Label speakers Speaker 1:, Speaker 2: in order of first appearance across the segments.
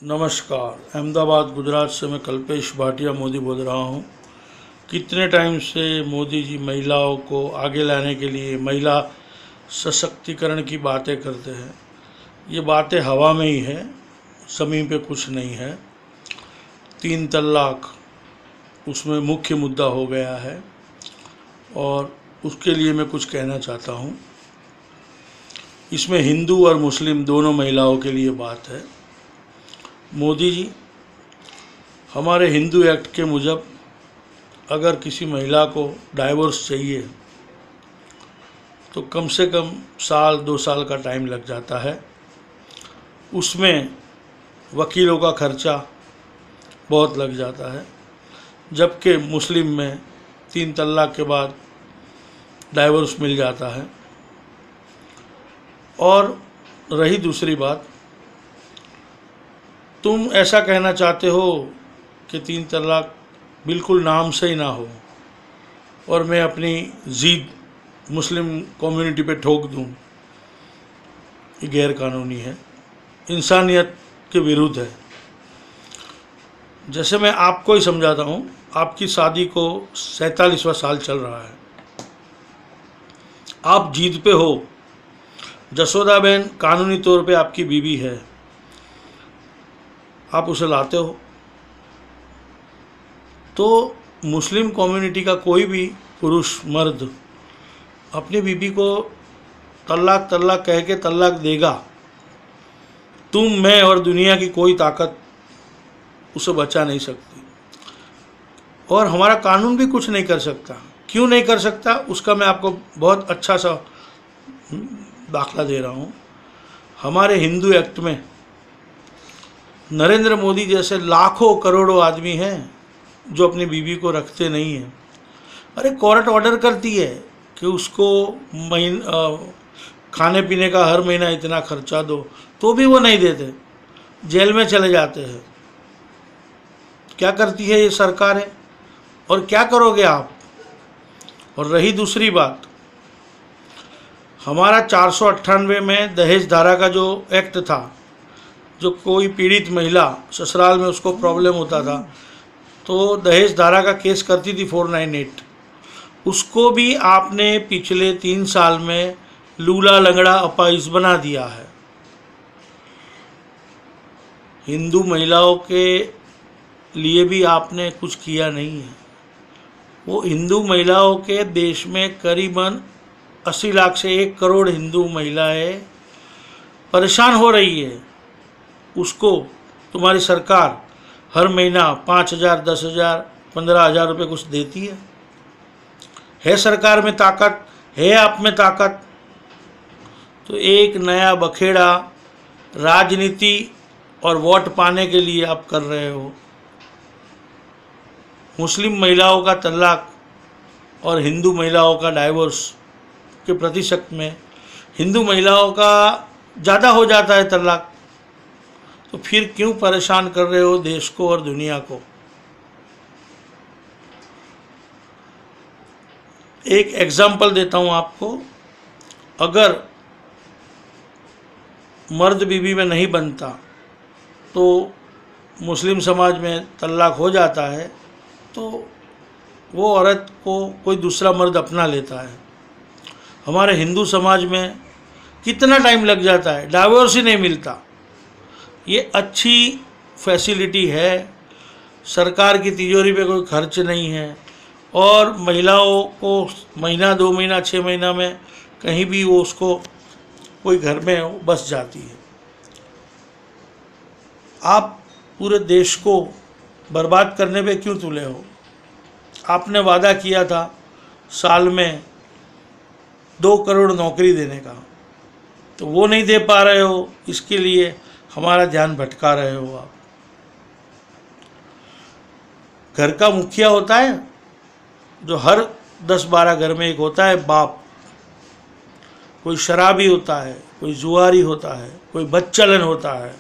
Speaker 1: नमस्कार। अहमदाबाद गुजरात से मैं कल्पेश भाटिया मोदी बोल रहा हूँ। कितने टाइम से मोदी जी महिलाओं को आगे लाने के लिए महिला सशक्तिकरण की बातें करते हैं। ये बातें हवा में ही है, ज़मीन पे कुछ नहीं है। 3 तलाक उसमें मुख्य मुद्दा हो गया है और उसके लिए मैं कुछ कहना चाहता हूँ। इसमें हिंदू और मुस्लिम दोनों महिलाओं के लिए बात है। मोदी जी, हमारे हिंदू एक्ट के मुजब अगर किसी महिला को डाइवोर्स चाहिए तो कम से कम 1-2 साल का टाइम लग जाता है। उसमें वकीलों का खर्चा बहुत लग जाता है, जबकि मुस्लिम में 3 तलाक के बाद डाइवोर्स मिल जाता है। और रही दूसरी बात, तुम ऐसा कहना चाहते हो कि 3 तलाक बिल्कुल नाम से ही ना हो और मैं अपनी ज़िद मुस्लिम कम्युनिटी पे ठोक दूं। ये गैर कानूनी है, इंसानियत के विरुद्ध है। जैसे मैं आपको ही समझाता हूँ, आपकी शादी को 47वां साल चल रहा है, आप जीत पे हो। जसोदा बहन कानूनी तौर पे आपकी बीवी है, आप उसे लाते हो तो मुस्लिम कम्युनिटी का कोई भी पुरुष मर्द अपनी बीवी को तलाक कह के तलाक देगा। तुम, मैं और दुनिया की कोई ताकत उसे बचा नहीं सकती और हमारा कानून भी कुछ नहीं कर सकता। क्यों नहीं कर सकता, उसका मैं आपको बहुत अच्छा सा दाखला दे रहा हूँ। हमारे हिंदू एक्ट में नरेंद्र मोदी जैसे लाखों करोड़ों आदमी हैं जो अपनी बीवी को रखते नहीं हैं। अरे कोर्ट ऑर्डर करती है कि उसको खाने पीने का हर महीना इतना खर्चा दो, तो भी वो नहीं देते, जेल में चले जाते हैं। क्या करती है ये सरकार है और क्या करोगे आप। और रही दूसरी बात, हमारा 498 में दहेज धारा का जो एक्ट था, जो कोई पीड़ित महिला ससुराल में उसको प्रॉब्लम होता था तो दहेज धारा का केस करती थी 498, उसको भी आपने पिछले 3 साल में लूला लंगड़ा अपाहिज बना दिया है। हिंदू महिलाओं के लिए भी आपने कुछ किया नहीं है। वो हिंदू महिलाओं के देश में करीबन 80 लाख से 1 करोड़ हिंदू महिलाएं परेशान हो रही है। उसको तुम्हारी सरकार हर महीना 5,000, 10,000, 15,000 रुपये कुछ देती है सरकार में ताकत है, आप में ताकत। तो एक नया बखेड़ा राजनीति और वोट पाने के लिए आप कर रहे हो। मुस्लिम महिलाओं का तलाक और हिंदू महिलाओं का डाइवोर्स के प्रतिशत में हिंदू महिलाओं का ज़्यादा हो जाता है तलाक। तो फिर क्यों परेशान कर रहे हो देश को और दुनिया को। एक एग्जाम्पल देता हूँ आपको। अगर मर्द बीवी में नहीं बनता तो मुस्लिम समाज में तलाक हो जाता है तो वो औरत को कोई दूसरा मर्द अपना लेता है। हमारे हिंदू समाज में कितना टाइम लग जाता है, डाइवोर्स ही नहीं मिलता। ये अच्छी फैसिलिटी है, सरकार की तिजोरी पे कोई खर्च नहीं है और महिलाओं को महीना, 2 महीना, 6 महीना में कहीं भी वो उसको कोई घर में बस जाती है। आप पूरे देश को बर्बाद करने पे क्यों तुले हो। आपने वादा किया था साल में 2 करोड़ नौकरी देने का, तो वो नहीं दे पा रहे हो, इसके लिए हमारा ध्यान भटका रहे हो आप। घर का मुखिया होता है जो हर 10-12 घर में एक होता है बाप। कोई शराबी होता है, कोई जुआरी होता है, कोई बदचलन होता है,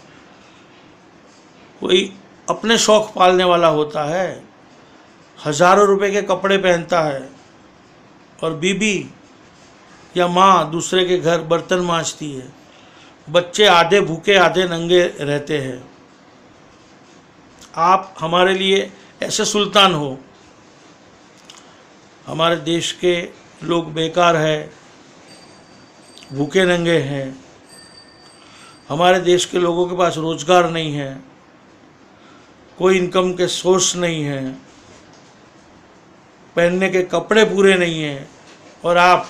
Speaker 1: कोई अपने शौक पालने वाला होता है, हज़ारों रुपए के कपड़े पहनता है और बीबी या माँ दूसरे के घर बर्तन मांजती है। बच्चे आधे भूखे आधे नंगे रहते हैं। आप हमारे लिए ऐसे सुल्तान हो। हमारे देश के लोग बेकार है, भूखे नंगे हैं, हमारे देश के लोगों के पास रोजगार नहीं है, कोई इनकम के सोर्स नहीं है, पहनने के कपड़े पूरे नहीं हैं, और आप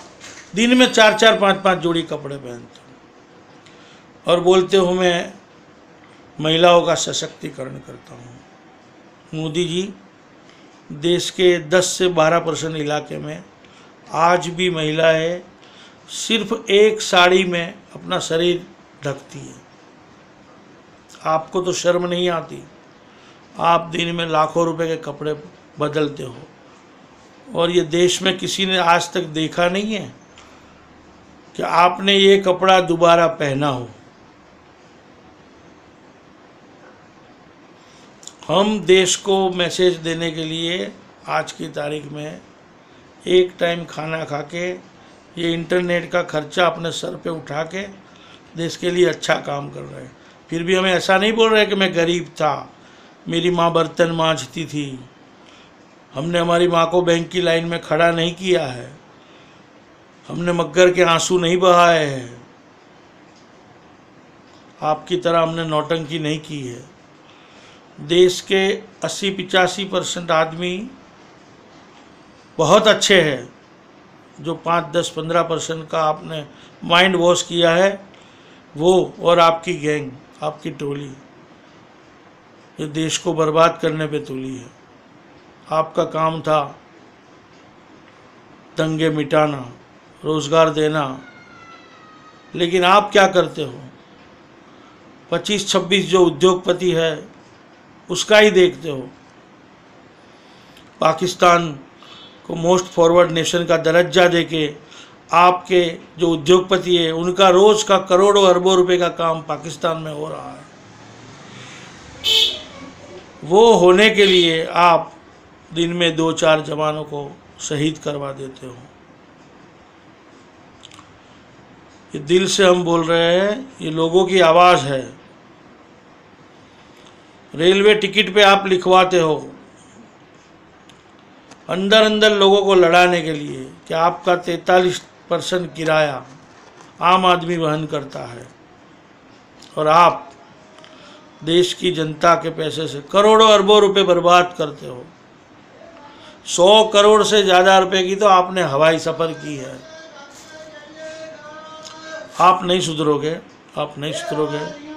Speaker 1: दिन में 4-4, 5-5 जोड़ी कपड़े पहनते हो और बोलते हो मैं महिलाओं का सशक्तिकरण करता हूँ। मोदी जी, देश के 10 से 12% इलाके में आज भी महिलाएं सिर्फ एक साड़ी में अपना शरीर ढकती है। आपको तो शर्म नहीं आती। आप दिन में लाखों रुपए के कपड़े बदलते हो और ये देश में किसी ने आज तक देखा नहीं है कि आपने ये कपड़ा दोबारा पहना हो। हम देश को मैसेज देने के लिए आज की तारीख में एक टाइम खाना खा के ये इंटरनेट का खर्चा अपने सर पे उठा के देश के लिए अच्छा काम कर रहे हैं। फिर भी हमें ऐसा नहीं बोल रहे कि मैं गरीब था, मेरी माँ बर्तन मांजती थी, हमने हमारी माँ को बैंक की लाइन में खड़ा नहीं किया है, हमने मग्गर के आंसू नहीं बहाए हैं, आपकी तरह हमने नौटंकी नहीं की है। देश के 80-85% आदमी बहुत अच्छे हैं। जो 5-10-15% का आपने माइंड वॉश किया है, वो और आपकी गैंग, आपकी टोली ये देश को बर्बाद करने पे तुली है। आपका काम था दंगे मिटाना, रोजगार देना, लेकिन आप क्या करते हो? 25-26 जो उद्योगपति है उसका ही देखते हो। पाकिस्तान को मोस्ट फॉरवर्ड नेशन का दर्जा देके आपके जो उद्योगपति है उनका रोज का करोड़ों अरबों रुपए का काम पाकिस्तान में हो रहा है। वो होने के लिए आप दिन में 2-4 जवानों को शहीद करवा देते हो। ये दिल से हम बोल रहे हैं, ये लोगों की आवाज़ है। रेलवे टिकट पे आप लिखवाते हो अंदर अंदर लोगों को लड़ाने के लिए कि आपका 43% किराया आम आदमी वहन करता है और आप देश की जनता के पैसे से करोड़ों अरबों रुपए बर्बाद करते हो। 100 करोड़ से ज़्यादा रुपए की तो आपने हवाई सफ़र की है। आप नहीं सुधरोगे, आप नहीं सुधरोगे।